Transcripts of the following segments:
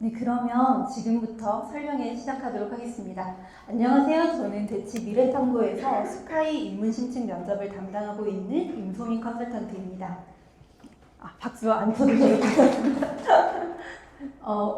네, 그러면 지금부터 설명을 시작하도록 하겠습니다. 안녕하세요. 저는 대치 미래탐구에서 스카이 입문심층 면접을 담당하고 있는 임소민 컨설턴트입니다. 박수 안 쳐주셔도 괜찮습니다.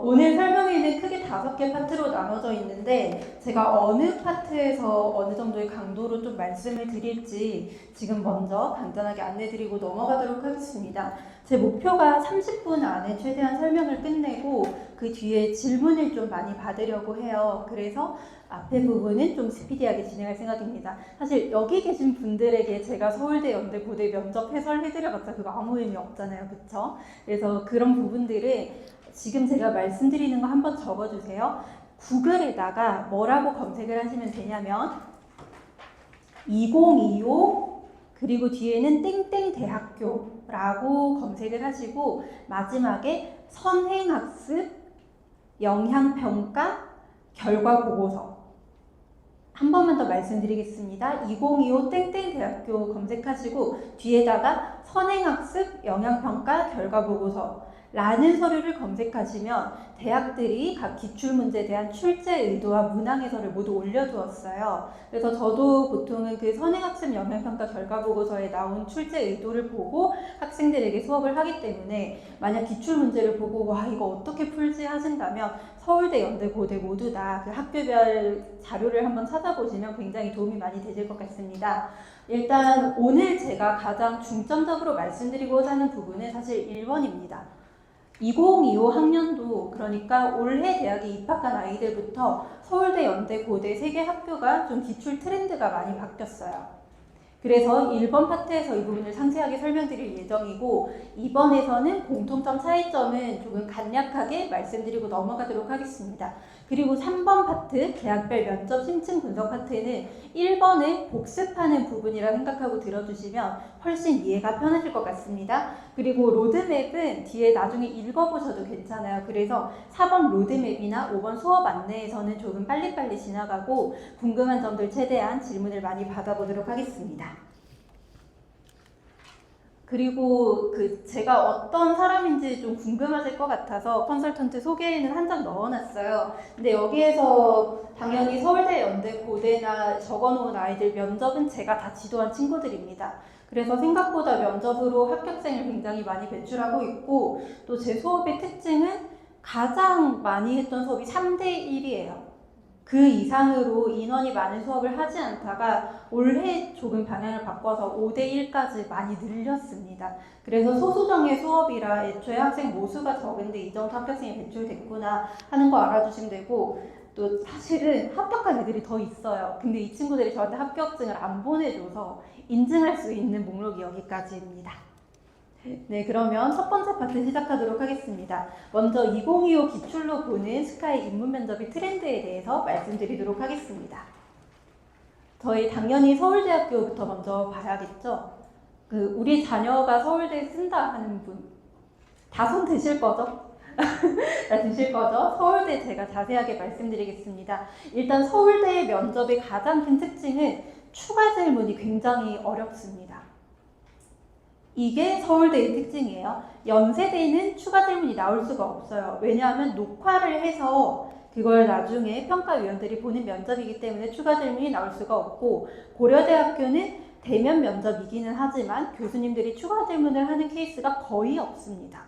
오늘 설명회는 크게 5개 파트로 나눠져 있는데 제가 어느 파트에서 어느 정도의 강도로 좀 말씀을 드릴지 지금 먼저 간단하게 안내드리고 넘어가도록 하겠습니다. 제 목표가 30분 안에 최대한 설명을 끝내고 그 뒤에 질문을 좀 많이 받으려고 해요. 그래서 앞에 부분은 좀 스피디하게 진행할 생각입니다. 사실 여기 계신 분들에게 제가 서울대, 연대, 고대 면접 해설해드려봤자 그거 아무 의미 없잖아요. 그쵸? 그래서 그런 부분들을 지금 제가 말씀드리는 거 한번 적어주세요. 구글에다가 뭐라고 검색을 하시면 되냐면 2025 그리고 뒤에는 땡땡 대학교라고 검색을 하시고 마지막에 선행학습 영향평가 결과 보고서 한 번만 더 말씀드리겠습니다. 2025 땡땡 대학교 검색하시고 뒤에다가 선행학습 영향평가 결과 보고서 라는 서류를 검색하시면 대학들이 각 기출문제에 대한 출제 의도와 문항 해설을 모두 올려두었어요. 그래서 저도 보통은 그 선행학습 영향평가 결과보고서에 나온 출제 의도를 보고 학생들에게 수업을 하기 때문에 만약 기출문제를 보고 와 이거 어떻게 풀지 하신다면 서울대, 연대, 고대 모두 다 그 학교별 자료를 한번 찾아보시면 굉장히 도움이 많이 되실 것 같습니다. 일단 오늘 제가 가장 중점적으로 말씀드리고자 하는 부분은 사실 1번입니다. 2025 학년도 그러니까 올해 대학에 입학한 아이들부터 서울대, 연대, 고대 3개 학교가 좀 기출 트렌드가 많이 바뀌었어요. 그래서 1번 파트에서 이 부분을 상세하게 설명드릴 예정이고 2번에서는 공통점 차이점은 조금 간략하게 말씀드리고 넘어가도록 하겠습니다. 그리고 3번 파트 대학별 면접 심층 분석 파트는 1번을 복습하는 부분이라 생각하고 들어주시면 훨씬 이해가 편하실 것 같습니다. 그리고 로드맵은 뒤에 나중에 읽어보셔도 괜찮아요. 그래서 4번 로드맵이나 5번 수업 안내에서는 조금 빨리빨리 지나가고 궁금한 점들 최대한 질문을 많이 받아보도록 하겠습니다. 그리고 제가 어떤 사람인지 좀 궁금하실 것 같아서 컨설턴트 소개에는 한 장 넣어놨어요. 근데 여기에서 당연히 서울대, 연대, 고대나 적어놓은 아이들 면접은 제가 다 지도한 친구들입니다. 그래서 생각보다 면접으로 합격생을 굉장히 많이 배출하고 있고 또 제 수업의 특징은 가장 많이 했던 수업이 3대 1이에요. 그 이상으로 인원이 많은 수업을 하지 않다가 올해 조금 방향을 바꿔서 5대1까지 많이 늘렸습니다. 그래서 소수정의 수업이라 애초에 학생 모수가 적은데 이 정도 합격생이 배출됐구나 하는 거 알아주시면 되고 또 사실은 합격한 애들이 더 있어요. 근데 이 친구들이 저한테 합격증을 안 보내줘서 인증할 수 있는 목록이 여기까지입니다. 네, 그러면 첫 번째 파트 시작하도록 하겠습니다. 먼저 2025 기출로 보는 스카이 입문 면접의 트렌드에 대해서 말씀드리도록 하겠습니다. 저희 당연히 서울대학교부터 먼저 봐야겠죠? 우리 자녀가 서울대에 쓴다 하는 분, 다 손 드실 거죠? 다 드실 거죠? 서울대 제가 자세하게 말씀드리겠습니다. 일단 서울대의 면접의 가장 큰 특징은 추가 질문이 굉장히 어렵습니다. 이게 서울대의 특징이에요. 연세대는 추가 질문이 나올 수가 없어요. 왜냐하면 녹화를 해서 그걸 나중에 평가위원들이 보는 면접이기 때문에 추가 질문이 나올 수가 없고 고려대학교는 대면 면접이기는 하지만 교수님들이 추가 질문을 하는 케이스가 거의 없습니다.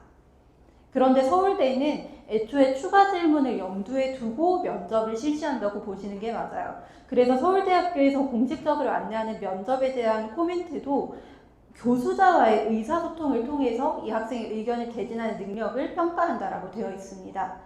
그런데 서울대는 애초에 추가 질문을 염두에 두고 면접을 실시한다고 보시는 게 맞아요. 그래서 서울대학교에서 공식적으로 안내하는 면접에 대한 코멘트도 교수자와의 의사소통을 통해서 이 학생의 의견을 개진하는 능력을 평가한다라고 되어 있습니다.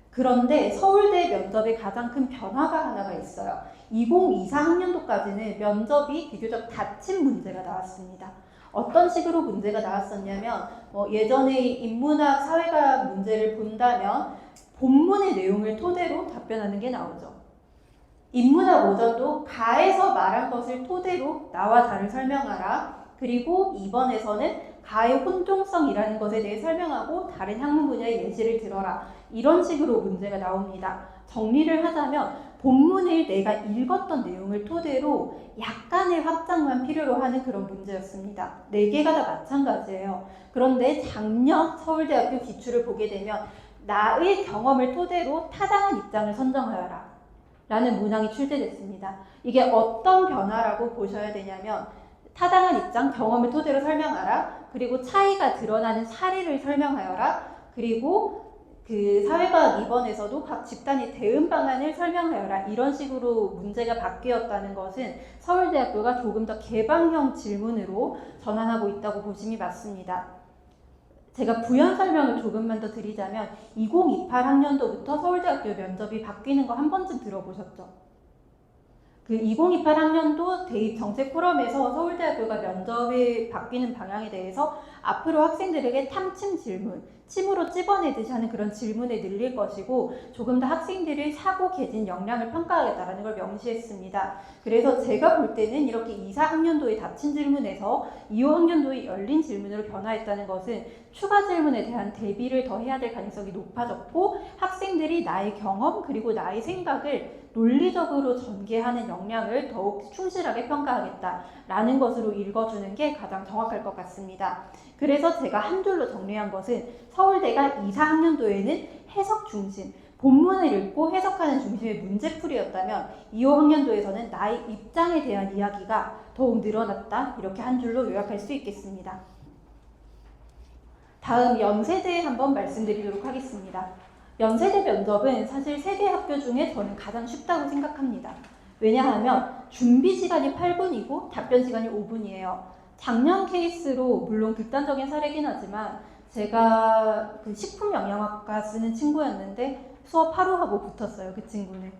그런데 서울대 면접에 가장 큰 변화가 하나가 있어요. 2024 학년도까지는 면접이 비교적 닫힌 문제가 나왔습니다. 어떤 식으로 문제가 나왔었냐면 예전에 인문학, 사회과학 문제를 본다면 본문의 내용을 토대로 답변하는 게 나오죠. 인문학 오전도 가에서 말한 것을 토대로 나와 다를 설명하라. 그리고 2번에서는 가의 혼종성이라는 것에 대해 설명하고 다른 학문 분야의 예시를 들어라. 이런 식으로 문제가 나옵니다. 정리를 하자면 본문을 내가 읽었던 내용을 토대로 약간의 확장만 필요로 하는 그런 문제였습니다. 4개가 다 마찬가지예요. 그런데 작년 서울대학교 기출을 보게 되면 나의 경험을 토대로 타당한 입장을 선정하여라 라는 문항이 출제됐습니다. 이게 어떤 변화라고 보셔야 되냐면 타당한 입장, 경험을 토대로 설명하라, 그리고 차이가 드러나는 사례를 설명하여라, 그리고 그 사회과학 2번에서도 각 집단의 대응 방안을 설명하여라, 이런 식으로 문제가 바뀌었다는 것은 서울대학교가 조금 더 개방형 질문으로 전환하고 있다고 보심이 맞습니다. 제가 부연 설명을 조금만 더 드리자면 2028 학년도부터 서울대학교 면접이 바뀌는 거 한 번쯤 들어보셨죠? 그 2028 학년도 대입 정책 포럼에서 서울대학교가 면접이 바뀌는 방향에 대해서 앞으로 학생들에게 탐침 질문, 침으로 찝어내듯이 하는 그런 질문에 늘릴 것이고 조금 더 학생들의 사고 개진 역량을 평가하겠다라는 걸 명시했습니다. 그래서 제가 볼 때는 이렇게 2, 4학년도에 닫힌 질문에서 2, 5학년도에 열린 질문으로 변화했다는 것은 추가 질문에 대한 대비를 더 해야 될 가능성이 높아졌고 학생들이 나의 경험 그리고 나의 생각을 논리적으로 전개하는 역량을 더욱 충실하게 평가하겠다라는 것으로 읽어주는 게 가장 정확할 것 같습니다. 그래서 제가 한 줄로 정리한 것은 서울대가 2, 4학년도에는 해석 중심, 본문을 읽고 해석하는 중심의 문제풀이였다면 2, 5학년도에서는 나의 입장에 대한 이야기가 더욱 늘어났다, 이렇게 한 줄로 요약할 수 있겠습니다. 다음 연세대 한번 말씀드리도록 하겠습니다. 연세대 면접은 사실 세개 학교 중에 저는 가장 쉽다고 생각합니다. 왜냐하면 준비 시간이 8분이고 답변 시간이 5분이에요. 작년 케이스로 물론 극단적인 사례긴 하지만 제가 그 식품영양학과 쓰는 친구였는데 수업 하루 하고 붙었어요, 그 친구는.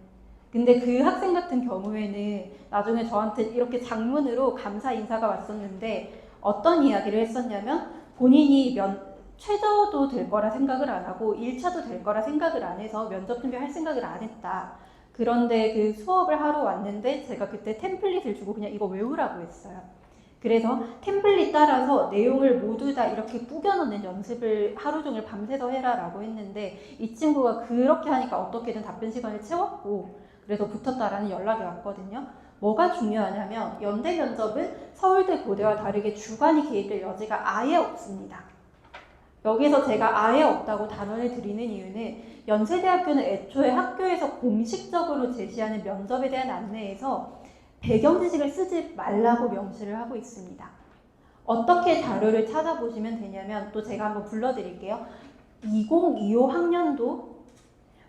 근데 그 학생 같은 경우에는 나중에 저한테 이렇게 장문으로 감사 인사가 왔었는데 어떤 이야기를 했었냐면 본인이 최저도 될 거라 생각을 안 하고 1차도 될 거라 생각을 안 해서 면접 준비할 생각을 안 했다. 그런데 그 수업을 하러 왔는데 제가 그때 템플릿을 주고 그냥 이거 외우라고 했어요. 그래서 템플릿 따라서 내용을 모두 다 이렇게 뿌겨넣는 연습을 하루 종일 밤새서 해라 라고 했는데 이 친구가 그렇게 하니까 어떻게든 답변 시간을 채웠고 그래서 붙었다라는 연락이 왔거든요. 뭐가 중요하냐면 연대 면접은 서울대 고대와 다르게 주관이 개입될 여지가 아예 없습니다. 여기서 제가 아예 없다고 단언을 드리는 이유는 연세대학교는 애초에 학교에서 공식적으로 제시하는 면접에 대한 안내에서 배경 지식을 쓰지 말라고 명시를 하고 있습니다. 어떻게 자료를 찾아보시면 되냐면 또 제가 한번 불러드릴게요. 2025 학년도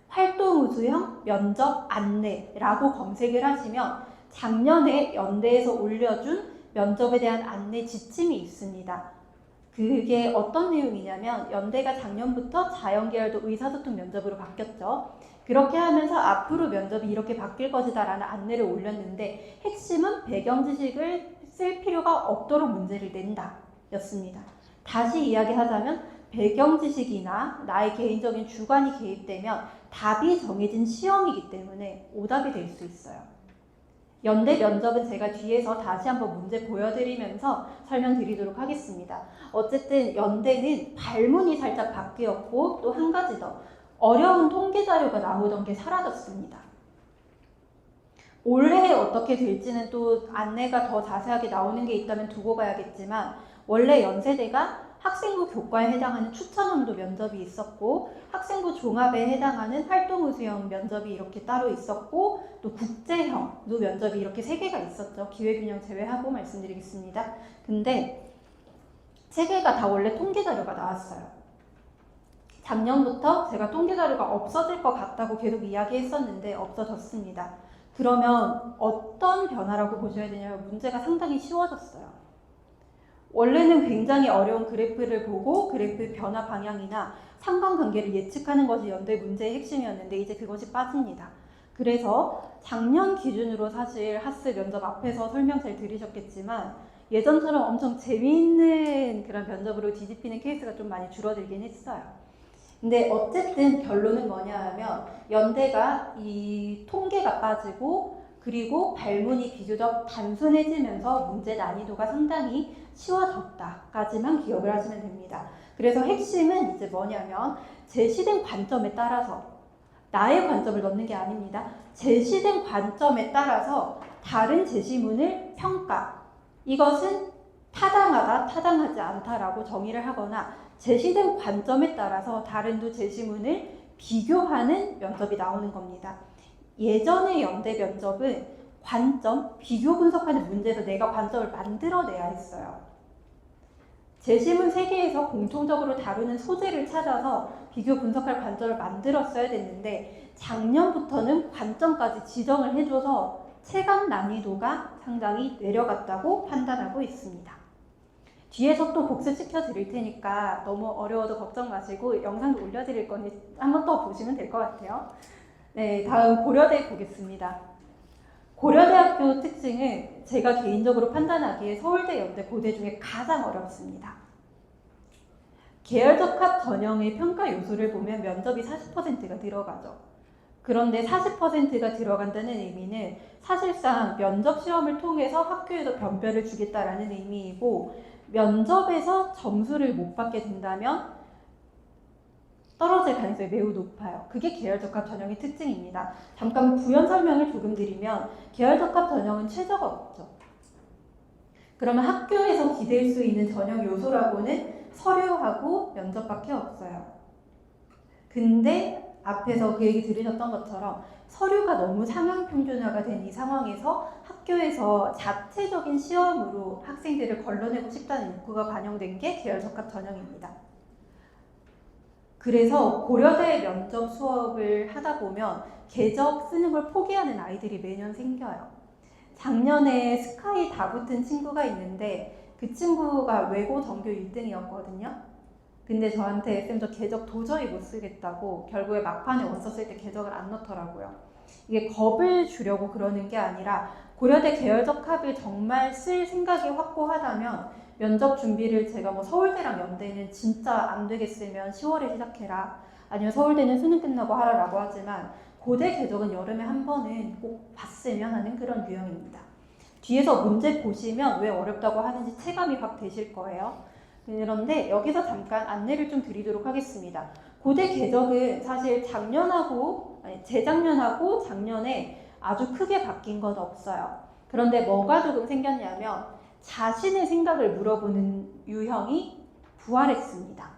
활동우수형 면접 안내라고 검색을 하시면 작년에 연대에서 올려준 면접에 대한 안내 지침이 있습니다. 그게 어떤 내용이냐면 연대가 작년부터 자연계열도 의사소통 면접으로 바뀌었죠. 그렇게 하면서 앞으로 면접이 이렇게 바뀔 것이다 라는 안내를 올렸는데 핵심은 배경 지식을 쓸 필요가 없도록 문제를 낸다 였습니다. 다시 이야기하자면 배경 지식이나 나의 개인적인 주관이 개입되면 답이 정해진 시험이기 때문에 오답이 될 수 있어요. 연대 면접은 제가 뒤에서 다시 한번 문제 보여드리면서 설명드리도록 하겠습니다. 어쨌든 연대는 발문이 살짝 바뀌었고 또 한 가지 더 어려운 통계 자료가 나오던 게 사라졌습니다. 올해 어떻게 될지는 또 안내가 더 자세하게 나오는 게 있다면 두고 봐야겠지만 원래 연세대가 학생부 교과에 해당하는 추천원도 면접이 있었고 학생부 종합에 해당하는 활동우수형 면접이 이렇게 따로 있었고 또 국제형도 면접이 이렇게 3개가 있었죠. 기회균형 제외하고 말씀드리겠습니다. 근데 3개가 다 원래 통계 자료가 나왔어요. 작년부터 제가 통계 자료가 없어질 것 같다고 계속 이야기했었는데 없어졌습니다. 그러면 어떤 변화라고 보셔야 되냐면 문제가 상당히 쉬워졌어요. 원래는 굉장히 어려운 그래프를 보고 그래프 변화 방향이나 상관관계를 예측하는 것이 연대 문제의 핵심이었는데 이제 그것이 빠집니다. 그래서 작년 기준으로 사실 하스 면접 앞에서 설명 잘 들으셨겠지만 예전처럼 엄청 재미있는 그런 면접으로 뒤집히는 케이스가 좀 많이 줄어들긴 했어요. 근데 어쨌든 결론은 뭐냐 하면 연대가 이 통계가 빠지고 그리고 발문이 비교적 단순해지면서 문제 난이도가 상당히 쉬워졌다까지만 기억을 하시면 됩니다. 그래서 핵심은 이제 뭐냐면 제시된 관점에 따라서 나의 관점을 넣는 게 아닙니다. 제시된 관점에 따라서 다른 제시문을 평가. 이것은 타당하다, 타당하지 않다라고 정의를 하거나 제시된 관점에 따라서 다른 두 제시문을 비교하는 면접이 나오는 겁니다. 예전의 연대 면접은 관점, 비교 분석하는 문제에서 내가 관점을 만들어내야 했어요. 제시문 3개에서 공통적으로 다루는 소재를 찾아서 비교 분석할 관점을 만들었어야 됐는데 작년부터는 관점까지 지정을 해줘서 체감 난이도가 상당히 내려갔다고 판단하고 있습니다. 뒤에서 또 복습시켜 드릴 테니까 너무 어려워도 걱정 마시고 영상도 올려드릴 거니 한번 더 보시면 될 것 같아요. 네, 다음 고려대 보겠습니다. 고려대학교 특징은 제가 개인적으로 판단하기에 서울대, 연대, 고대 중에 가장 어렵습니다. 계열적합 전형의 평가 요소를 보면 면접이 40%가 들어가죠. 그런데 40%가 들어간다는 의미는 사실상 면접 시험을 통해서 학교에서 변별을 주겠다라는 의미이고, 면접에서 점수를 못 받게 된다면 떨어질 가능성이 매우 높아요. 그게 계열적합 전형의 특징입니다. 잠깐 부연 설명을 조금 드리면 계열적합 전형은 최저가 없죠. 그러면 학교에서 기댈 수 있는 전형 요소라고는 서류하고 면접밖에 없어요. 근데 앞에서 그 얘기 들으셨던 것처럼 서류가 너무 상향 평준화가 된 이 상황에서 학교에서 자체적인 시험으로 학생들을 걸러내고 싶다는 욕구가 반영된 게 계열적합 전형입니다. 그래서 고려대 면접 수업을 하다 보면 계적 쓰는 걸 포기하는 아이들이 매년 생겨요. 작년에 스카이 다 붙은 친구가 있는데 그 친구가 외고 전교 1등이었거든요. 근데 저한테 쌤 저 계적 도저히 못 쓰겠다고 결국에 막판에 원서 쓸 때 계적을 안 넣더라고요. 이게 겁을 주려고 그러는 게 아니라 고려대 계열적합을 정말 쓸 생각이 확고하다면 면접 준비를 제가 뭐 서울대랑 연대는 진짜 안 되겠으면 10월에 시작해라, 아니면 서울대는 수능 끝나고 하라라고 하지만 고대 계적은 여름에 한 번은 꼭 봤으면 하는 그런 유형입니다. 뒤에서 문제 보시면 왜 어렵다고 하는지 체감이 확 되실 거예요. 그런데 여기서 잠깐 안내를 좀 드리도록 하겠습니다. 고대 계적은 사실 재작년하고 작년에 아주 크게 바뀐 건 없어요. 그런데 뭐가 조금 생겼냐면 자신의 생각을 물어보는 유형이 부활했습니다.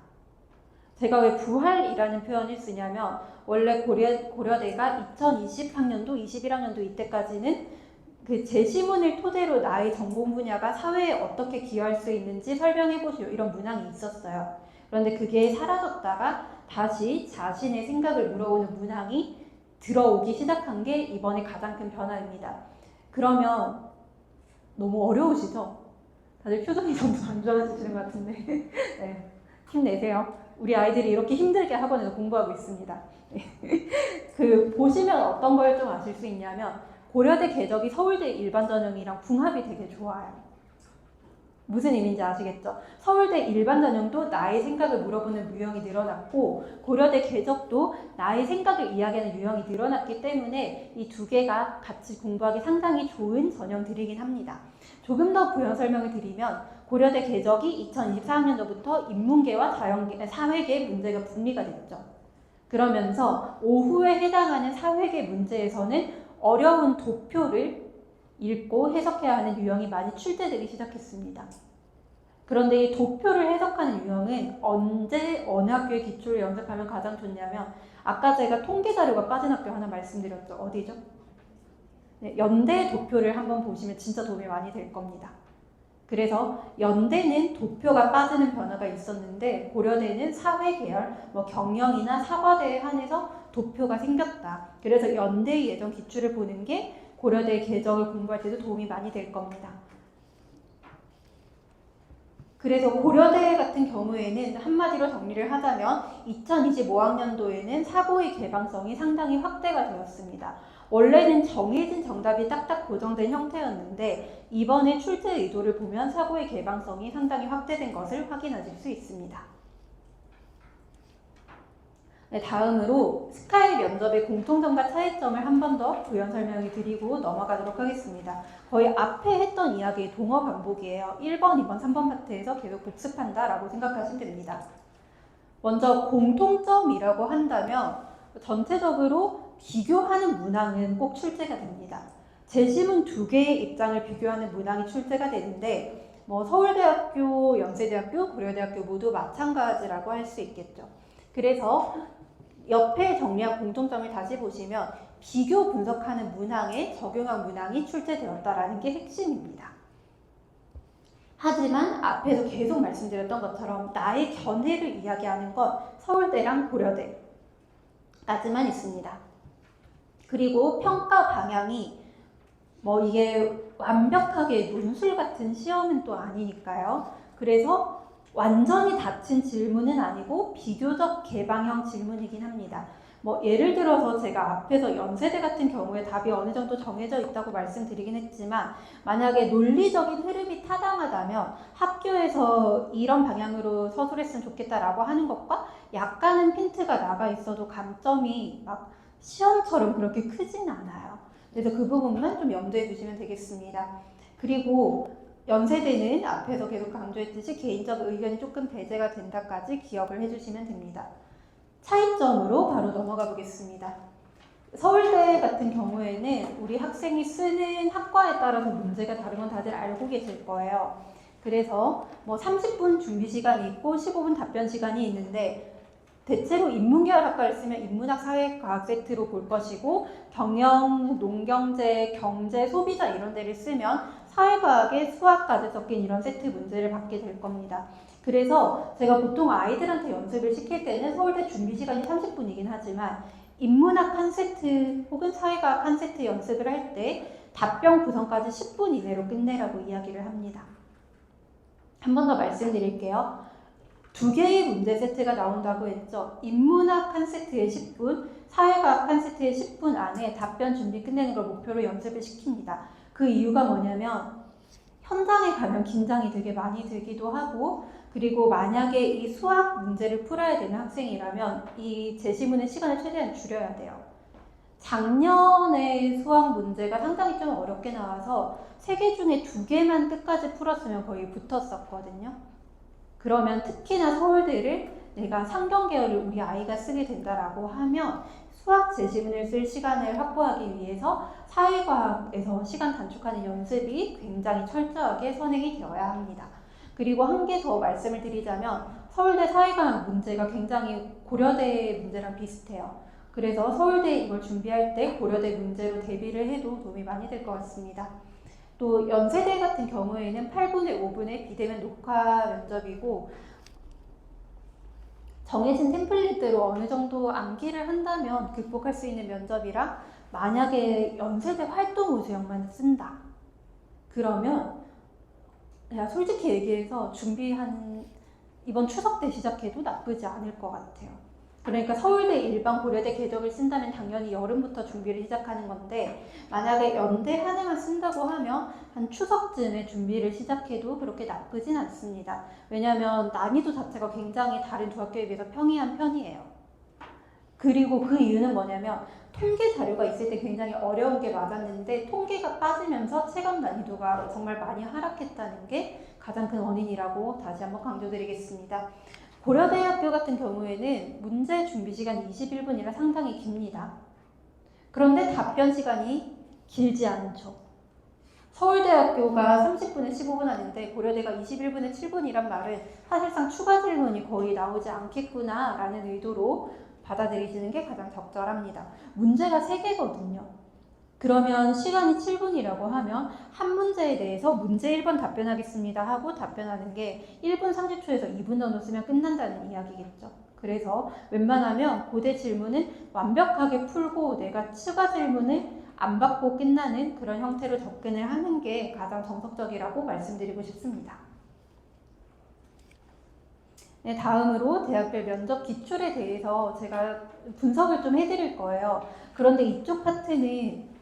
제가 왜 부활이라는 표현을 쓰냐면 원래 고려대가 2020학년도, 21학년도 이때까지는 그 제시문을 토대로 나의 전공 분야가 사회에 어떻게 기여할 수 있는지 설명해 보시오, 이런 문항이 있었어요. 그런데 그게 사라졌다가 다시 자신의 생각을 물어보는 문항이 들어오기 시작한 게 이번에 가장 큰 변화입니다. 그러면 너무 어려우시죠? 다들 표정이 너무 안 좋아지시는 것 같은데 네, 힘내세요. 우리 아이들이 이렇게 힘들게 학원에서 공부하고 있습니다. 그 보시면 어떤 걸 좀 아실 수 있냐면 고려대 계적이 서울대 일반 전형이랑 궁합이 되게 좋아요. 무슨 의미인지 아시겠죠? 서울대 일반 전형도 나의 생각을 물어보는 유형이 늘어났고 고려대 계적도 나의 생각을 이야기하는 유형이 늘어났기 때문에 이 두 개가 같이 공부하기 상당히 좋은 전형들이긴 합니다. 조금 더 부연 설명을 드리면 고려대 계적이 2024학년도부터 인문계와 사회계 문제가 분리가 됐죠. 그러면서 오후에 해당하는 사회계 문제에서는 어려운 도표를 읽고 해석해야 하는 유형이 많이 출제되기 시작했습니다. 그런데 이 도표를 해석하는 유형은 언제 어느 학교의 기초를 연습하면 가장 좋냐면 아까 제가 통계 자료가 빠진 학교 하나 말씀드렸죠. 어디죠? 네, 연대 도표를 한번 보시면 진짜 도움이 많이 될 겁니다. 그래서 연대는 도표가 빠지는 변화가 있었는데 고려대는 사회계열, 경영이나 사과대에 한해서 도표가 생겼다. 그래서 연대의 예전 기출을 보는 게 고려대 계적을 공부할 때도 도움이 많이 될 겁니다. 그래서 고려대 같은 경우에는 한마디로 정리를 하자면 2025학년도에는 사고의 개방성이 상당히 확대가 되었습니다. 원래는 정해진 정답이 딱딱 고정된 형태였는데 이번에 출제 의도를 보면 사고의 개방성이 상당히 확대된 것을 확인하실 수 있습니다. 네, 다음으로 스카이 면접의 공통점과 차이점을 한 번 더 부연 설명을 드리고 넘어가도록 하겠습니다. 거의 앞에 했던 이야기의 동어 반복이에요. 1번, 2번, 3번 파트에서 계속 복습한다 라고 생각하시면 됩니다. 먼저 공통점이라고 한다면 전체적으로 비교하는 문항은 꼭 출제가 됩니다. 제시문 2개의 입장을 비교하는 문항이 출제가 되는데 뭐 서울대학교, 연세대학교, 고려대학교 모두 마찬가지라고 할 수 있겠죠. 그래서 옆에 정리한 공통점을 다시 보시면 비교 분석하는 문항에 적용한 문항이 출제되었다라는 게 핵심입니다. 하지만 앞에서 계속 말씀드렸던 것처럼 나의 견해를 이야기하는 건 서울대랑 고려대까지만 있습니다. 그리고 평가 방향이 뭐 이게 완벽하게 논술 같은 시험은 또 아니니까요. 그래서 완전히 닫힌 질문은 아니고 비교적 개방형 질문이긴 합니다. 뭐 예를 들어서 제가 앞에서 연세대 같은 경우에 답이 어느 정도 정해져 있다고 말씀드리긴 했지만 만약에 논리적인 흐름이 타당하다면 학교에서 이런 방향으로 서술했으면 좋겠다라고 하는 것과 약간은 핀트가 나가 있어도 감점이 막 시험처럼 그렇게 크진 않아요. 그래서 그 부분만 좀 염두에 두시면 되겠습니다. 그리고 연세대는 앞에서 계속 강조했듯이 개인적 의견이 조금 배제가 된다까지 기억을 해주시면 됩니다. 차이점으로 바로 넘어가 보겠습니다. 서울대 같은 경우에는 우리 학생이 쓰는 학과에 따라서 문제가 다른 건 다들 알고 계실 거예요. 그래서 뭐 30분 준비 시간이 있고 15분 답변 시간이 있는데 대체로 인문계열 학과를 쓰면 인문학, 사회과학 세트로 볼 것이고 경영, 농경제, 경제, 소비자 이런 데를 쓰면 사회과학에 수학까지 섞인 이런 세트 문제를 받게 될 겁니다. 그래서 제가 보통 아이들한테 연습을 시킬 때는 서울대 준비 시간이 30분이긴 하지만 인문학 한 세트 혹은 사회과학 한 세트 연습을 할 때 답변 구성까지 10분 이내로 끝내라고 이야기를 합니다. 한 번 더 말씀드릴게요. 두 개의 문제 세트가 나온다고 했죠. 인문학 한 세트에 10분, 사회과학 한 세트에 10분 안에 답변 준비 끝내는 걸 목표로 연습을 시킵니다. 그 이유가 뭐냐면 현장에 가면 긴장이 되게 많이 들기도 하고 그리고 만약에 이 수학 문제를 풀어야 되는 학생이라면 이 제시문의 시간을 최대한 줄여야 돼요. 작년에 수학 문제가 상당히 좀 어렵게 나와서 3개 중에 2개만 끝까지 풀었으면 거의 붙었었거든요. 그러면 특히나 서울대를 내가 상경계열을 우리 아이가 쓰게 된다라고 하면 수학 제시문을 쓸 시간을 확보하기 위해서 사회과학에서 시간 단축하는 연습이 굉장히 철저하게 선행이 되어야 합니다. 그리고 한 개 더 말씀을 드리자면 서울대 사회과학 문제가 굉장히 고려대 문제랑 비슷해요. 그래서 서울대 이걸 준비할 때 고려대 문제로 대비를 해도 도움이 많이 될 것 같습니다. 또 연세대 같은 경우에는 8분의 5분의 비대면 녹화 면접이고 정해진 템플릿대로 어느 정도 암기를 한다면 극복할 수 있는 면접이라 만약에 연세대 활동 우수형만 쓴다. 그러면 그냥 솔직히 얘기해서 준비한 이번 추석 때 시작해도 나쁘지 않을 것 같아요. 그러니까 서울대 일반 고려대 궤적을 쓴다면 당연히 여름부터 준비를 시작하는 건데 만약에 연대 한 해만 쓴다고 하면 한 추석쯤에 준비를 시작해도 그렇게 나쁘진 않습니다. 왜냐하면 난이도 자체가 굉장히 다른 두 학교에 비해서 평이한 편이에요. 그리고 그 이유는 뭐냐면 통계 자료가 있을 때 굉장히 어려운 게 맞았는데 통계가 빠지면서 체감 난이도가 정말 많이 하락했다는 게 가장 큰 원인이라고 다시 한번 강조드리겠습니다. 고려대학교 같은 경우에는 문제 준비 시간이 21분이라 상당히 깁니다. 그런데 답변 시간이 길지 않죠. 서울대학교가 30분에 15분 하는데 고려대가 21분에 7분이란 말은 사실상 추가 질문이 거의 나오지 않겠구나 라는 의도로 받아들이시는 게 가장 적절합니다. 문제가 3개거든요. 그러면 시간이 7분이라고 하면 한 문제에 대해서 문제 1번 답변하겠습니다 하고 답변하는 게 1분 30초에서 2분 정도 쓰면 끝난다는 이야기겠죠. 그래서 웬만하면 고대 질문은 완벽하게 풀고 내가 추가 질문을 안 받고 끝나는 그런 형태로 접근을 하는 게 가장 정석적이라고 말씀드리고 싶습니다. 네, 다음으로 대학별 면접 기출에 대해서 제가 분석을 좀 해드릴 거예요. 그런데 이쪽 파트는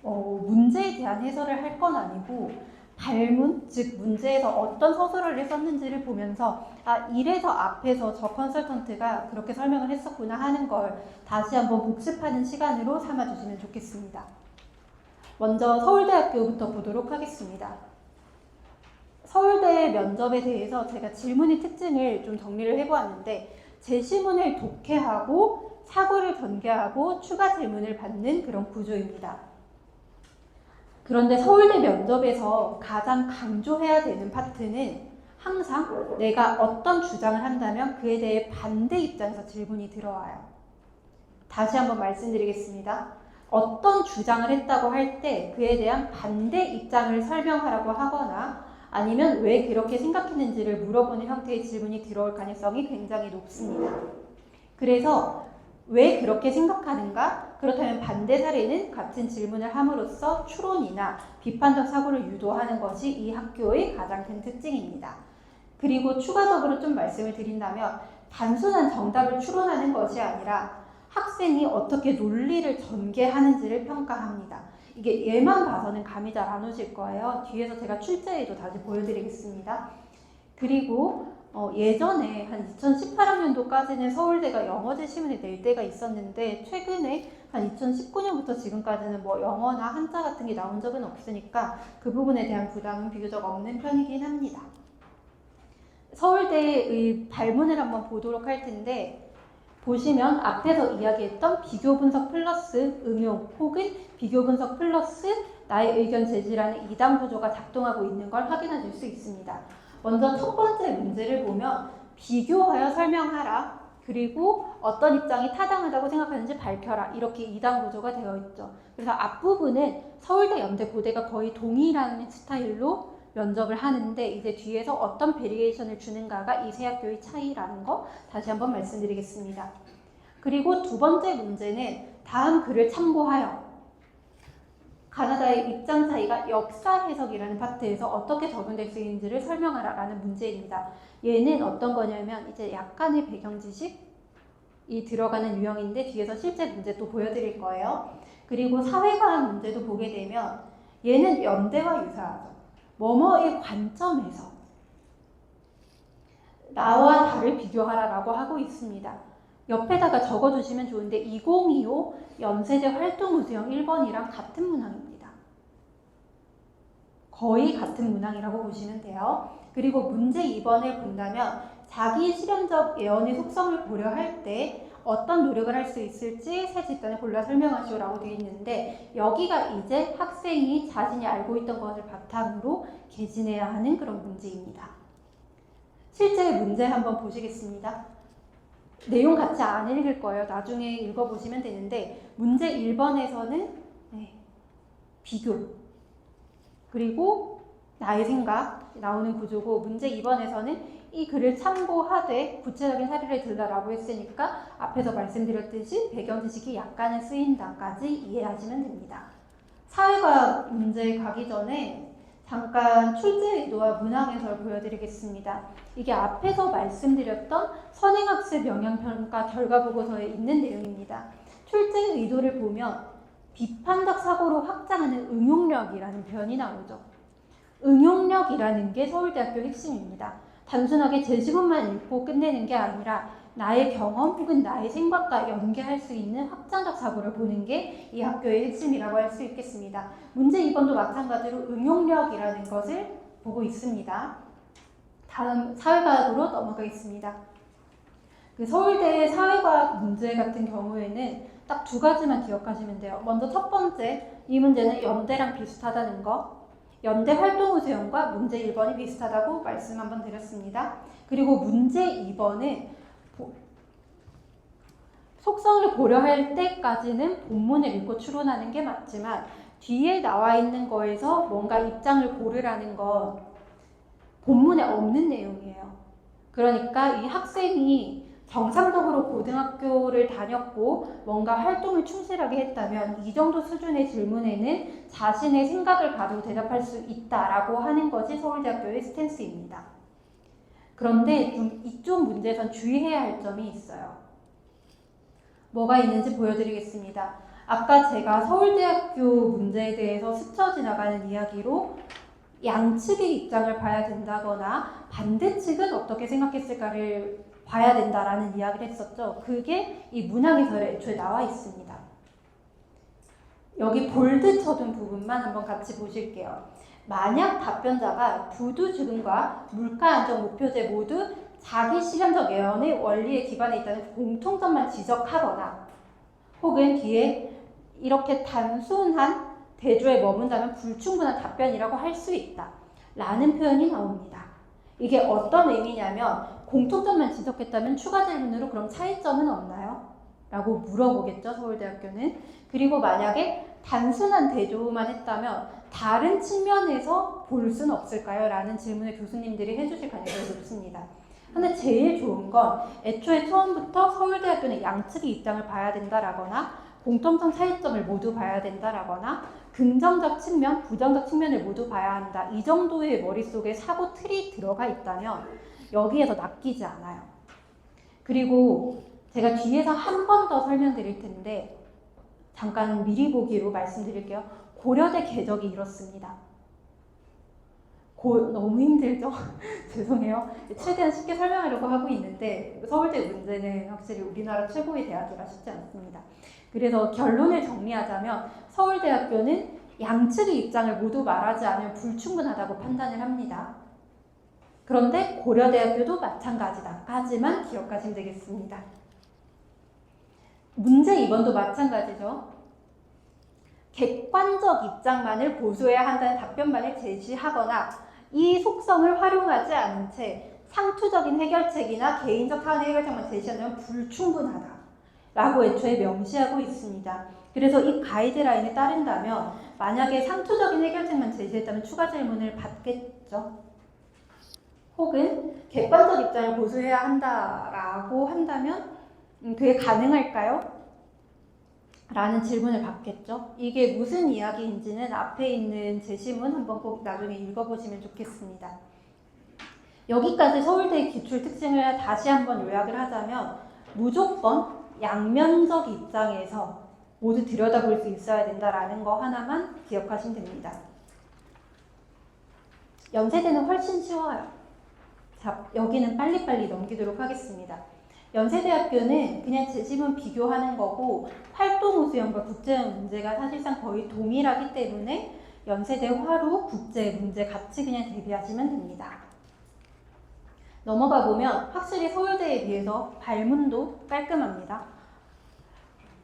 문제에 대한 해설을 할 건 아니고 발문, 즉 문제에서 어떤 서술어를 썼는지를 보면서 이래서 앞에서 저 컨설턴트가 그렇게 설명을 했었구나 하는 걸 다시 한번 복습하는 시간으로 삼아주시면 좋겠습니다. 먼저 서울대학교부터 보도록 하겠습니다. 서울대 면접에 대해서 제가 질문의 특징을 좀 정리를 해보았는데 제시문을 독해하고 사고를 전개하고 추가 질문을 받는 그런 구조입니다. 그런데 서울대 면접에서 가장 강조해야 되는 파트는 항상 내가 어떤 주장을 한다면 그에 대해 반대 입장에서 질문이 들어와요. 다시 한번 말씀드리겠습니다. 어떤 주장을 했다고 할 때 그에 대한 반대 입장을 설명하라고 하거나 아니면 왜 그렇게 생각했는지를 물어보는 형태의 질문이 들어올 가능성이 굉장히 높습니다. 그래서 왜 그렇게 생각하는가? 그렇다면 반대 사례는 같은 질문을 함으로써 추론이나 비판적 사고를 유도하는 것이 이 학교의 가장 큰 특징입니다. 그리고 추가적으로 좀 말씀을 드린다면 단순한 정답을 추론하는 것이 아니라 학생이 어떻게 논리를 전개하는지를 평가합니다. 이게 얘만 봐서는 감이 잘 안 오실 거예요. 뒤에서 제가 출제에도 다시 보여드리겠습니다. 그리고 예전에 한 2018학년도까지는 서울대가 영어제 시문을 낼 때가 있었는데 최근에 한 2019년부터 지금까지는 뭐 영어나 한자 같은 게 나온 적은 없으니까 그 부분에 대한 부담은 비교적 없는 편이긴 합니다. 서울대의 발문을 한번 보도록 할 텐데 보시면 앞에서 이야기했던 비교 분석 플러스 응용 혹은 비교 분석 플러스 나의 의견 제시라는 2단 구조가 작동하고 있는 걸 확인하실 수 있습니다. 먼저 첫 번째 문제를 보면 비교하여 설명하라. 그리고 어떤 입장이 타당하다고 생각하는지 밝혀라. 이렇게 2단 구조가 되어 있죠. 그래서 앞부분은 서울대, 연대, 고대가 거의 동일한 스타일로 면접을 하는데 이제 뒤에서 어떤 베리에이션을 주는가가 이 세 학교의 차이라는 거 다시 한번 말씀드리겠습니다. 그리고 두 번째 문제는 다음 글을 참고하여 가나다의 입장 차이가 역사 해석이라는 파트에서 어떻게 적용될 수 있는지를 설명하라 라는 문제입니다. 얘는 어떤 거냐면 이제 약간의 배경 지식이 들어가는 유형인데 뒤에서 실제 문제 또 보여드릴 거예요. 그리고 사회과학 문제도 보게 되면 얘는 연대와 유사하죠. 뭐뭐의 관점에서 나와 달을 비교하라 라고 하고 있습니다. 옆에다가 적어두시면 좋은데 2025 연세대 활동우수형 1번이랑 같은 문항입니다. 거의 같은 문항이라고 보시면 돼요. 그리고 문제 2번을 본다면 자기 실현적 예언의 속성을 고려할 때 어떤 노력을 할 수 있을지 세 집단을 골라 설명하시오 라고 되어 있는데 여기가 이제 학생이 자신이 알고 있던 것을 바탕으로 개진해야 하는 그런 문제입니다. 실제 문제 한번 보시겠습니다. 내용 같이 안 읽을 거예요. 나중에 읽어보시면 되는데 문제 1번에서는 비교 그리고 나의 생각 나오는 구조고 문제 2번에서는 이 글을 참고하되 구체적인 사례를 들라라고 했으니까 앞에서 말씀드렸듯이 배경 지식이 약간은 쓰인다까지 이해하시면 됩니다. 사회과학 문제 가기 전에 잠깐 출제 의도와 문항 해설 보여드리겠습니다. 이게 앞에서 말씀드렸던 선행학습 영향평가 결과보고서에 있는 내용입니다. 출제 의도를 보면 비판적 사고로 확장하는 응용력이라는 표현이 나오죠. 응용력이라는 게 서울대학교 핵심입니다. 단순하게 제시문만 읽고 끝내는 게 아니라 나의 경험 혹은 나의 생각과 연계할 수 있는 확장적 사고를 보는 게 이 학교의 핵심이라고 할 수 있겠습니다. 문제 2번도 마찬가지로 응용력이라는 것을 보고 있습니다. 다음 사회과학으로 넘어가겠습니다. 그 서울대의 사회과학 문제 같은 경우에는 딱 두 가지만 기억하시면 돼요. 먼저 첫 번째, 이 문제는 연대랑 비슷하다는 거. 연대 활동우수형과 문제 1번이 비슷하다고 말씀 한번 드렸습니다. 그리고 문제 2번은 속성을 고려할 때까지는 본문을 읽고 추론하는 게 맞지만 뒤에 나와 있는 거에서 뭔가 입장을 고르라는 건 본문에 없는 내용이에요. 그러니까 이 학생이 정상적으로 고등학교를 다녔고 뭔가 활동을 충실하게 했다면 이 정도 수준의 질문에는 자신의 생각을 가지고 대답할 수 있다라고 하는 것이 서울대학교의 스탠스입니다. 그런데 좀 이쪽 문제에선 주의해야 할 점이 있어요. 뭐가 있는지 보여드리겠습니다. 아까 제가 서울대학교 문제에 대해서 스쳐 지나가는 이야기로 양측의 입장을 봐야 된다거나 반대측은 어떻게 생각했을까를 봐야 된다라는 이야기를 했었죠. 그게 이 문항에서의 애초에 나와 있습니다. 여기 볼드 쳐둔 부분만 한번 같이 보실게요. 만약 답변자가 부두 죽음과 물가 안정 목표제 모두 자기 실현적 예언의 원리에 기반해 있다는 공통점만 지적하거나 혹은 뒤에 이렇게 단순한 대조에 머문다면 불충분한 답변이라고 할 수 있다. 라는 표현이 나옵니다. 이게 어떤 의미냐면 공통점만 지적했다면 추가 질문으로 그럼 차이점은 없나요? 라고 물어보겠죠, 서울대학교는. 그리고 만약에 단순한 대조만 했다면 다른 측면에서 볼 수는 없을까요? 라는 질문을 교수님들이 해주실 가능성이 높습니다. 근데 제일 좋은 건 애초에 처음부터 서울대학교는 양측의 입장을 봐야 된다라거나 공통점 차이점을 모두 봐야 된다라거나 긍정적 측면, 부정적 측면을 모두 봐야 한다. 이 정도의 머릿속에 사고 틀이 들어가 있다면 여기에서 낚이지 않아요. 그리고 제가 뒤에서 한 번 더 설명드릴 텐데 잠깐 미리 보기로 말씀드릴게요. 고려대 궤적이 이렇습니다. 너무 힘들죠? 죄송해요. 최대한 쉽게 설명하려고 하고 있는데 서울대 문제는 확실히 우리나라 최고의 대학이라 쉽지 않습니다. 그래서 결론을 정리하자면 서울대학교는 양측의 입장을 모두 말하지 않으면 불충분하다고 판단을 합니다. 그런데 고려대학교도 마찬가지다. 까지만 기억하시면 되겠습니다. 문제 2번도 마찬가지죠. 객관적 입장만을 고수해야 한다는 답변만을 제시하거나 이 속성을 활용하지 않은 채 상투적인 해결책이나 개인적 타원의 해결책만 제시하면 불충분하다 라고 애초에 명시하고 있습니다. 그래서 이 가이드라인에 따른다면 만약에 상투적인 해결책만 제시했다면 추가 질문을 받겠죠. 혹은 객관적 입장을 고수해야 한다라고 한다면 그게 가능할까요? 라는 질문을 받겠죠. 이게 무슨 이야기인지는 앞에 있는 제시문 한번 꼭 나중에 읽어보시면 좋겠습니다. 여기까지 서울대의 기출 특징을 다시 한번 요약을 하자면 무조건 양면적 입장에서 모두 들여다볼 수 있어야 된다라는 거 하나만 기억하시면 됩니다. 연세대는 훨씬 쉬워요. 자, 여기는 빨리빨리 넘기도록 하겠습니다. 연세대학교는 그냥 제시문 비교하는 거고 활동우수형과 국제형 문제가 사실상 거의 동일하기 때문에 연세대 화로 국제 문제 같이 그냥 대비하시면 됩니다. 넘어가 보면 확실히 서울대에 비해서 발문도 깔끔합니다.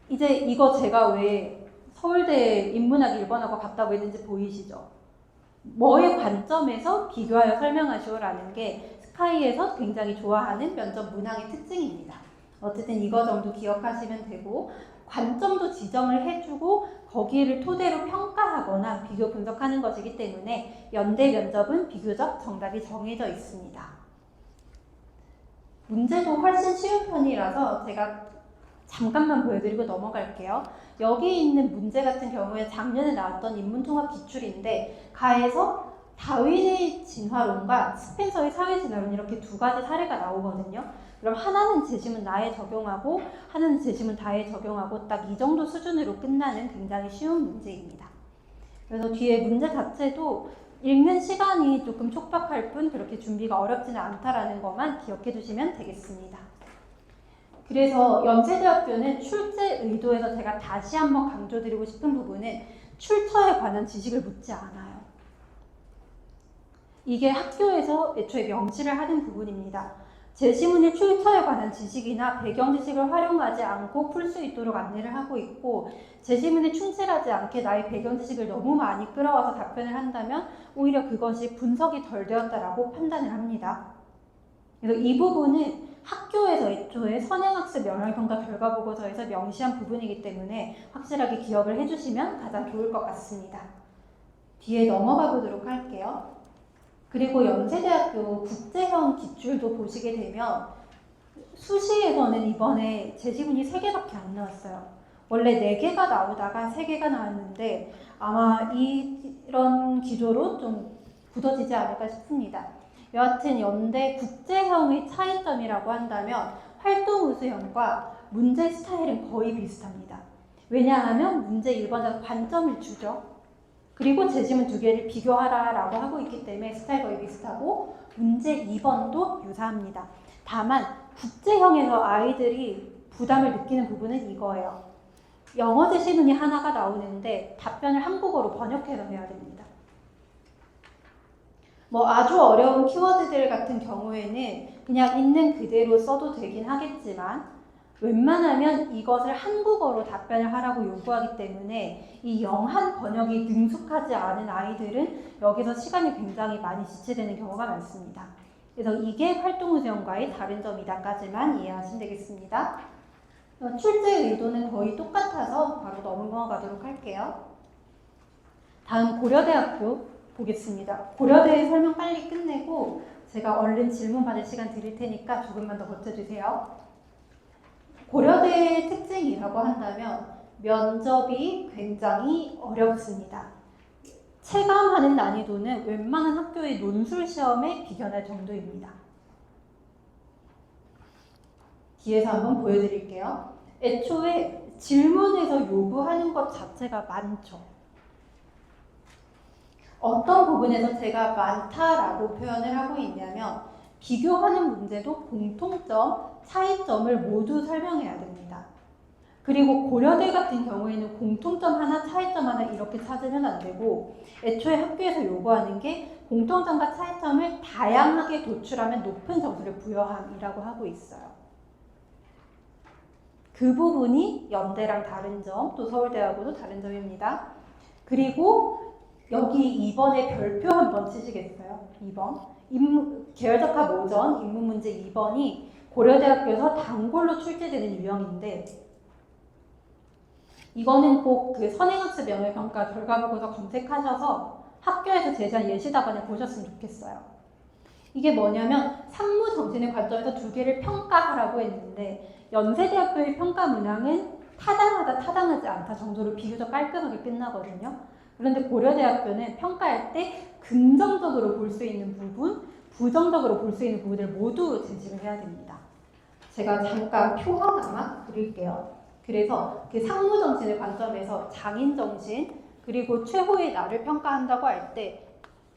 이제 이거 제가 왜 서울대 인문학 1번하고 같다고 했는지 보이시죠? 뭐의 관점에서 비교하여 설명하시오라는 게 스카이에서 굉장히 좋아하는 면접 문항의 특징입니다. 어쨌든 이거 정도 기억하시면 되고 관점도 지정을 해주고 거기를 토대로 평가하거나 비교 분석하는 것이기 때문에 연대 면접은 비교적 정답이 정해져 있습니다. 문제도 훨씬 쉬운 편이라서 제가 잠깐만 보여드리고 넘어갈게요. 여기 있는 문제 같은 경우에 작년에 나왔던 인문통합 기출인데 가에서 다윈의 진화론과 스펜서의 사회진화론 이렇게 두 가지 사례가 나오거든요. 그럼 하나는 제시문 나에 적용하고 하나는 제시문 다에 적용하고 딱 이 정도 수준으로 끝나는 굉장히 쉬운 문제입니다. 그래서 뒤에 문제 자체도 읽는 시간이 조금 촉박할 뿐 그렇게 준비가 어렵지는 않다라는 것만 기억해 두시면 되겠습니다. 그래서 연세대학교는 출제 의도에서 제가 다시 한번 강조드리고 싶은 부분은 출처에 관한 지식을 묻지 않아요. 이게 학교에서 애초에 명시를 하는 부분입니다. 제시문의 출처에 관한 지식이나 배경 지식을 활용하지 않고 풀 수 있도록 안내를 하고 있고 제시문에 충실하지 않게 나의 배경 지식을 너무 많이 끌어와서 답변을 한다면 오히려 그것이 분석이 덜 되었다라고 판단을 합니다. 그래서 이 부분은 학교에서 애초에 선행학습 영향평가 결과보고서에서 명시한 부분이기 때문에 확실하게 기억을 해주시면 가장 좋을 것 같습니다. 뒤에 넘어가 보도록 할게요. 그리고 연세대학교 국제형 기출도 보시게 되면 수시에서는 이번에 제시문이 3개밖에 안 나왔어요. 원래 4개가 나오다가 3개가 나왔는데 아마 이런 기조로 좀 굳어지지 않을까 싶습니다. 여하튼 연대 국제형의 차이점이라고 한다면 활동우수형과 문제 스타일은 거의 비슷합니다. 왜냐하면 문제 1번에서 관점을 주죠. 그리고 제시문 2개를 비교하라라고 하고 있기 때문에 스타일 거의 비슷하고 문제 2번도 유사합니다. 다만 국제형에서 아이들이 부담을 느끼는 부분은 이거예요. 영어 제시문이 하나가 나오는데 답변을 한국어로 번역해서 해야 됩니다. 뭐 아주 어려운 키워드들 같은 경우에는 그냥 있는 그대로 써도 되긴 하겠지만 웬만하면 이것을 한국어로 답변을 하라고 요구하기 때문에 이 영한 번역이 능숙하지 않은 아이들은 여기서 시간이 굉장히 많이 지체되는 경우가 많습니다. 그래서 이게 활동우수형과의 다른 점이다까지만 이해하시면 되겠습니다. 출제 의도는 거의 똑같아서 바로 넘어가도록 할게요. 다음 고려대학교 보겠습니다. 고려대 설명 빨리 끝내고 제가 얼른 질문 받을 시간 드릴 테니까 조금만 더 버텨주세요. 고려대의 특징이라고 한다면 면접이 굉장히 어렵습니다. 체감하는 난이도는 웬만한 학교의 논술 시험에 비견할 정도입니다. 뒤에서 한번 보여드릴게요. 애초에 질문에서 요구하는 것 자체가 많죠. 어떤 부분에서 제가 많다라고 표현을 하고 있냐면 비교하는 문제도 공통점, 차이점을 모두 설명해야 됩니다. 그리고 고려대 같은 경우에는 공통점 하나, 차이점 하나 이렇게 찾으면 안 되고 애초에 학교에서 요구하는 게 공통점과 차이점을 다양하게 도출하면 높은 점수를 부여함이라고 하고 있어요. 그 부분이 연대랑 다른 점, 또 서울대하고도 다른 점입니다. 그리고 여기 2번에 별표 한번 치시겠어요? 2번. 계열적합 오전 인문 문제 2번이 고려대학교에서 단골로 출제되는 유형인데 이거는 꼭 그 선행학습 영역평가 결과보고서 검색하셔서 학교에서 제시한 예시 답안을 보셨으면 좋겠어요. 이게 뭐냐면 상무 정신의 관점에서 두 개를 평가하라고 했는데 연세대학교의 평가 문항은 타당하다 타당하지 않다 정도로 비교적 깔끔하게 끝나거든요. 그런데 고려대학교는 평가할 때 긍정적으로 볼 수 있는 부분, 부정적으로 볼 수 있는 부분을 모두 제시를 해야 됩니다. 제가 잠깐 표 하나만 그릴게요. 그래서 그 상무정신의 관점에서 장인정신 그리고 최후의 나를 평가한다고 할 때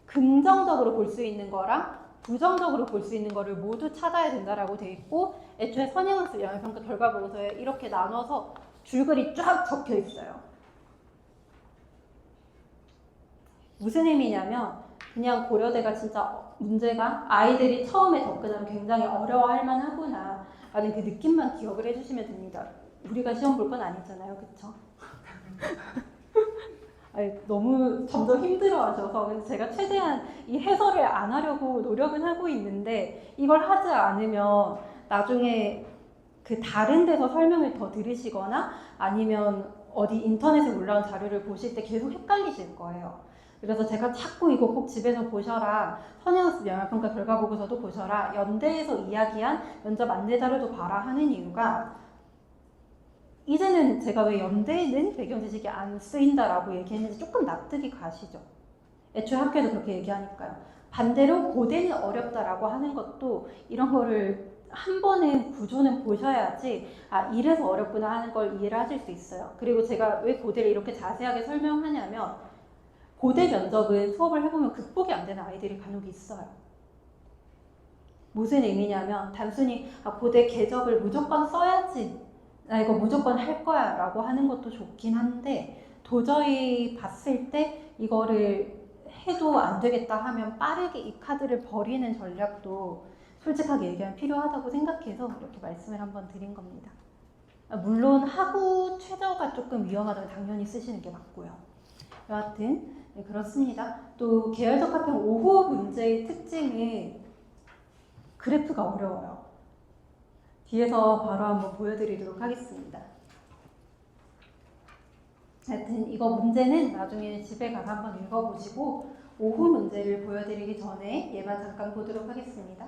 긍정적으로 볼 수 있는 거랑 부정적으로 볼 수 있는 거를 모두 찾아야 된다라고 돼 있고 애초에 선행학습 영역평가 결과보고서에 이렇게 나눠서 줄글이 쫙 적혀 있어요. 무슨 의미냐면 그냥 고려대가 진짜 문제가 아이들이 처음에 접근하면 굉장히 어려워할 만하구나 라는 그 느낌만 기억을 해주시면 됩니다. 우리가 시험 볼 건 아니잖아요. 그쵸? 아니, 너무 점점 힘들어하셔서 그래서 제가 최대한 이 해설을 안 하려고 노력은 하고 있는데 이걸 하지 않으면 나중에 그 다른 데서 설명을 더 들으시거나 아니면 어디 인터넷에 올라온 자료를 보실 때 계속 헷갈리실 거예요. 그래서 제가 자꾸 이거 꼭 집에서 보셔라, 선행학습 영역평가 결과보고서도 보셔라, 연대에서 이야기한 면접 안내 자료도 봐라 하는 이유가 이제는 제가 왜 연대에는 배경지식이 안 쓰인다라고 얘기했는지 조금 납득이 가시죠? 애초에 학교에서 그렇게 얘기하니까요. 반대로 고대는 어렵다라고 하는 것도 이런 거를 한 번은 구조는 보셔야지 아 이래서 어렵구나 하는 걸 이해를 하실 수 있어요. 그리고 제가 왜 고대를 이렇게 자세하게 설명하냐면 고대 면접은 수업을 해보면 극복이 안 되는 아이들이 간혹 있어요. 무슨 의미냐면 단순히 고대 궤적을 무조건 써야지 나 이거 무조건 할 거야 라고 하는 것도 좋긴 한데 도저히 봤을 때 이거를 해도 안 되겠다 하면 빠르게 이 카드를 버리는 전략도 솔직하게 얘기하면 필요하다고 생각해서 이렇게 말씀을 한번 드린 겁니다. 물론 하고 최저가 조금 위험하다면 당연히 쓰시는 게 맞고요. 여하튼 네, 그렇습니다. 또 계열적 합평 5호 문제의 특징은 그래프가 어려워요. 뒤에서 바로 한번 보여드리도록 하겠습니다. 하여튼 이거 문제는 나중에 집에 가서 한번 읽어보시고 5호 문제를 보여드리기 전에 얘만 잠깐 보도록 하겠습니다.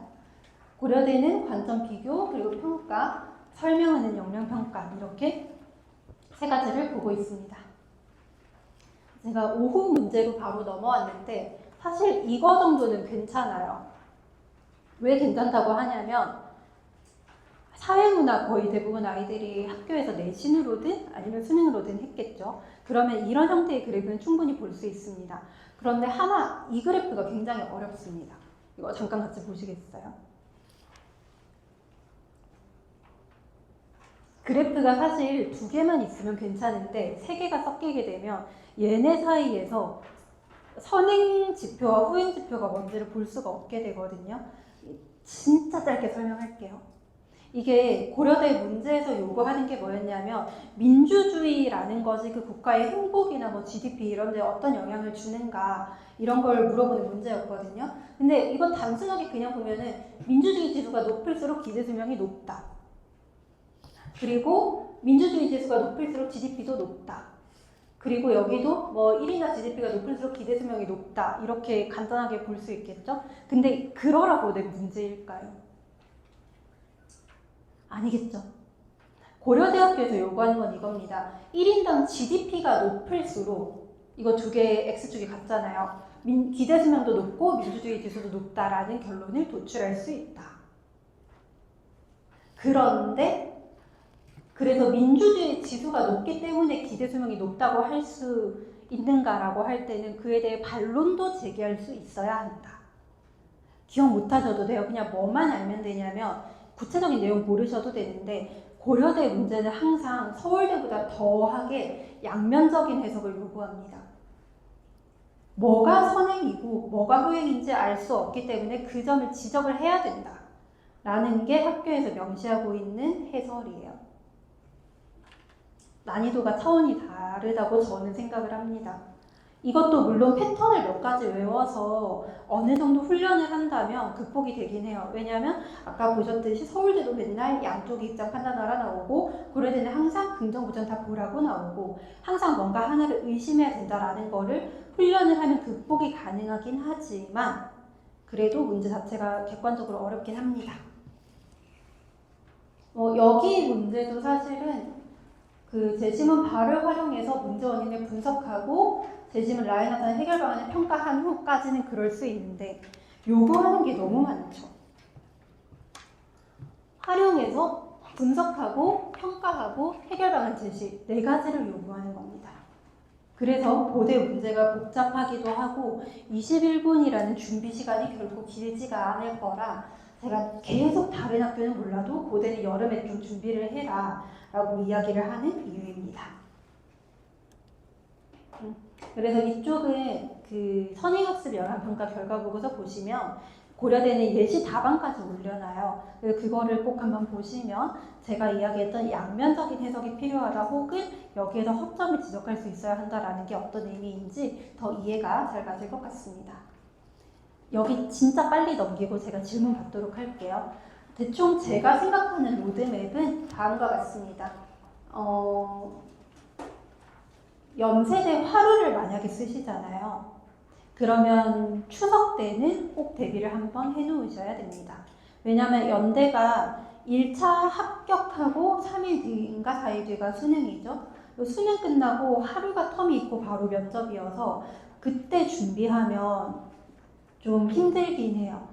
고려대는 관점 비교 그리고 평가, 설명하는 역량평가 이렇게 세 가지를 보고 있습니다. 제가 5호 문제로 바로 넘어왔는데 사실 이거 정도는 괜찮아요. 왜 괜찮다고 하냐면 사회문화 거의 대부분 아이들이 학교에서 내신으로든 아니면 수능으로든 했겠죠. 그러면 이런 형태의 그래프는 충분히 볼 수 있습니다. 그런데 하나, 이 그래프가 굉장히 어렵습니다. 이거 잠깐 같이 보시겠어요? 그래프가 사실 두 개만 있으면 괜찮은데 세 개가 섞이게 되면 얘네 사이에서 선행 지표와 후행 지표가 뭔지를 볼 수가 없게 되거든요. 진짜 짧게 설명할게요. 이게 고려대 문제에서 요구하는 게 뭐였냐면 민주주의라는 것이 그 국가의 행복이나 뭐 GDP 이런 데 어떤 영향을 주는가 이런 걸 물어보는 문제였거든요. 근데 이건 단순하게 그냥 보면은 민주주의 지수가 높을수록 기대수명이 높다. 그리고 민주주의 지수가 높을수록 GDP도 높다. 그리고 여기도 뭐 1이나 GDP가 높을수록 기대수명이 높다. 이렇게 간단하게 볼 수 있겠죠? 근데 그러라고 낸 문제일까요? 아니겠죠. 고려대학교에서 요구하는 건 이겁니다. 1인당 GDP가 높을수록 이거 두 개 X축이 같잖아요. 기대수명도 높고 민주주의 지수도 높다라는 결론을 도출할 수 있다. 그런데 그래서 민주주의 지수가 높기 때문에 기대수명이 높다고 할 수 있는가라고 할 때는 그에 대해 반론도 제기할 수 있어야 한다. 기억 못하셔도 돼요. 그냥 뭐만 알면 되냐면 구체적인 내용 모르셔도 되는데 고려대 문제는 항상 서울대보다 더하게 양면적인 해석을 요구합니다. 뭐가 선행이고 뭐가 후행인지 알 수 없기 때문에 그 점을 지적을 해야 된다. 라는 게 학교에서 명시하고 있는 해설이에요. 난이도가 차원이 다르다고 저는 생각을 합니다. 이것도 물론 패턴을 몇 가지 외워서 어느 정도 훈련을 한다면 극복이 되긴 해요. 왜냐하면 아까 보셨듯이 서울대도 맨날 양쪽 입장 판단하라 나오고 고려대는 항상 긍정 부정 다 보라고 나오고 항상 뭔가 하나를 의심해야 된다라는 거를 훈련을 하면 극복이 가능하긴 하지만 그래도 문제 자체가 객관적으로 어렵긴 합니다. 여기 문제도 사실은 그 재심은 바를 활용해서 문제 원인을 분석하고 재심은 라인하자는 해결 방안을 평가한 후까지는 그럴 수 있는데 요구하는 게 너무 많죠. 활용해서 분석하고 평가하고 해결 방안 제시 4가지를 요구하는 겁니다. 그래서 고대 문제가 복잡하기도 하고 21분이라는 준비 시간이 결코 길지가 않을 거라 제가 계속 다른 학교는 몰라도 고대는 여름에 좀 준비를 해라 라고 이야기를 하는 이유입니다. 그래서 이쪽은 그 선행학습 연합평가 결과 보고서 보시면 고려대는 예시 답안까지 올려놔요. 그래서 그거를 꼭 한번 보시면 제가 이야기했던 양면적인 해석이 필요하다 혹은 여기에서 허점을 지적할 수 있어야 한다라는 게 어떤 의미인지 더 이해가 잘 가실 것 같습니다. 여기 진짜 빨리 넘기고 제가 질문 받도록 할게요. 대충 제가 생각하는 로드맵은 다음과 같습니다. 연세대 화루를 만약에 쓰시잖아요. 그러면 추석 때는 꼭 대비를 한번 해놓으셔야 됩니다. 왜냐하면 연대가 1차 합격하고 3일 뒤인가 4일 뒤가 수능이죠. 수능 끝나고 하루가 텀이 있고 바로 면접이어서 그때 준비하면 좀 힘들긴 해요.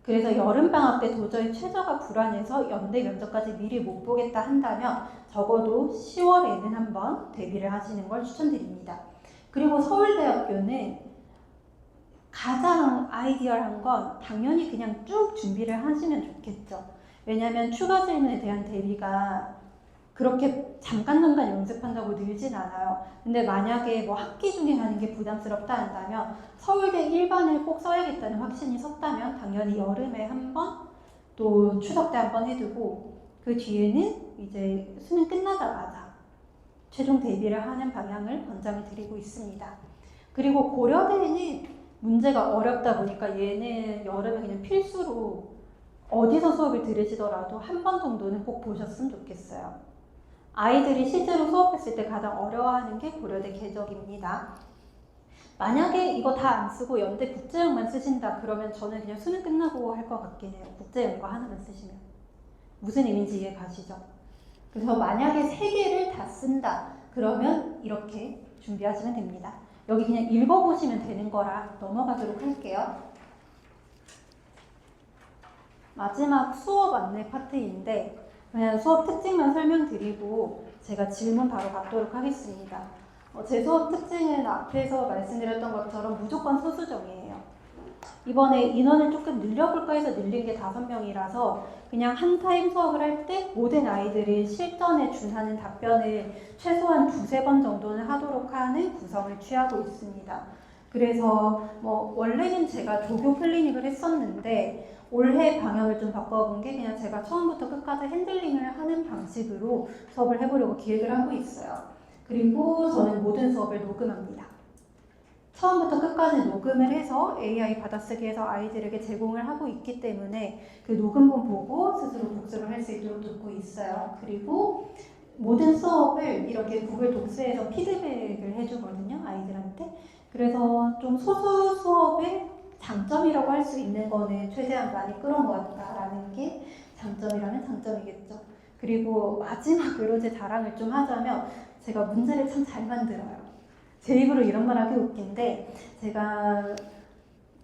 그래서 여름방학 때 도저히 최저가 불안해서 연대 면접까지 미리 못 보겠다 한다면 적어도 10월에는 한번 대비를 하시는 걸 추천드립니다. 그리고 서울대학교는 가장 아이디얼한 건 당연히 그냥 쭉 준비를 하시면 좋겠죠. 왜냐하면 추가 질문에 대한 대비가 그렇게 잠깐 연습한다고 늘진 않아요. 근데 만약에 뭐 학기 중에 하는 게 부담스럽다 한다면 서울대 일반을 꼭 써야겠다는 확신이 섰다면 당연히 여름에 한번 또 추석 때 한번 해두고 그 뒤에는 이제 수능 끝나자마자 최종 대비를 하는 방향을 권장을 드리고 있습니다. 그리고 고려대는 문제가 어렵다 보니까 얘는 여름에 그냥 필수로 어디서 수업을 들으시더라도 한 번 정도는 꼭 보셨으면 좋겠어요. 아이들이 실제로 수업했을 때 가장 어려워하는 게 고려대 궤적입니다. 만약에 이거 다 안 쓰고 연대 국제영만 쓰신다 그러면 저는 그냥 수능 끝나고 할 것 같긴 해요. 국제영 이거 하나만 쓰시면. 무슨 의미인지 이해 가시죠? 그래서 만약에 3개를 다 쓴다 그러면 이렇게 준비하시면 됩니다. 여기 그냥 읽어보시면 되는 거라 넘어가도록 할게요. 마지막 수업 안내 파트인데 그냥 수업 특징만 설명드리고 제가 질문 바로 받도록 하겠습니다. 제 수업 특징은 앞에서 말씀드렸던 것처럼 무조건 소수정이에요. 이번에 인원을 조금 늘려볼까 해서 늘린 게 5명이라서 그냥 한 타임 수업을 할 때 모든 아이들이 실전에 준하는 답변을 최소한 2-3번 정도는 하도록 하는 구성을 취하고 있습니다. 그래서 뭐 원래는 제가 조교 클리닉을 했었는데 올해 방향을 좀 바꿔본 게 그냥 제가 처음부터 끝까지 핸들링을 하는 방식으로 수업을 해보려고 기획을 하고 있어요. 그리고 저는 모든 수업을 녹음합니다. 처음부터 끝까지 녹음을 해서 AI 받아쓰기해서 아이들에게 제공을 하고 있기 때문에 그 녹음본 보고 스스로 복습을 할 수 있도록 돕고 있어요. 그리고 모든 수업을 이렇게 구글 독스에서 피드백을 해주거든요, 아이들한테. 그래서 좀 소수 수업의 장점이라고 할 수 있는 거는 최대한 많이 끌어모았다라는 게 장점이라면 장점이겠죠. 그리고 마지막으로 제 자랑을 좀 하자면 제가 문제를 참 잘 만들어요. 제 입으로 이런 말 하기 웃긴데 제가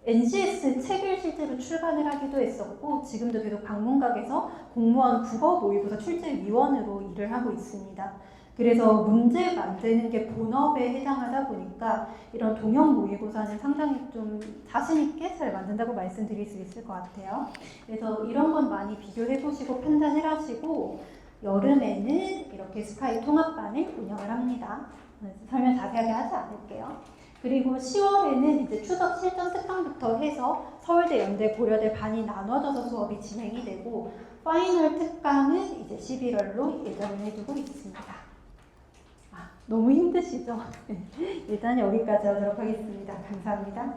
NCS 책을 실제로 출간을 하기도 했었고 지금도 계속 방문각에서 공무원 국어 모의고사 출제위원으로 일을 하고 있습니다. 그래서 문제 만드는 게 본업에 해당하다 보니까 이런 동형 모의고사는 상당히 좀 자신 있게 잘 만든다고 말씀드릴 수 있을 것 같아요. 그래서 이런 건 많이 비교해 보시고 판단을 하시고 여름에는 이렇게 스카이 통합반을 운영을 합니다. 설명 자세하게 하지 않을게요. 그리고 10월에는 이제 추석 실전 특강부터 해서 서울대, 연대, 고려대 반이 나눠져서 수업이 진행이 되고 파이널 특강은 이제 11월로 예정을 해두고 있습니다. 너무 힘드시죠? 일단 여기까지 하도록 하겠습니다. 감사합니다.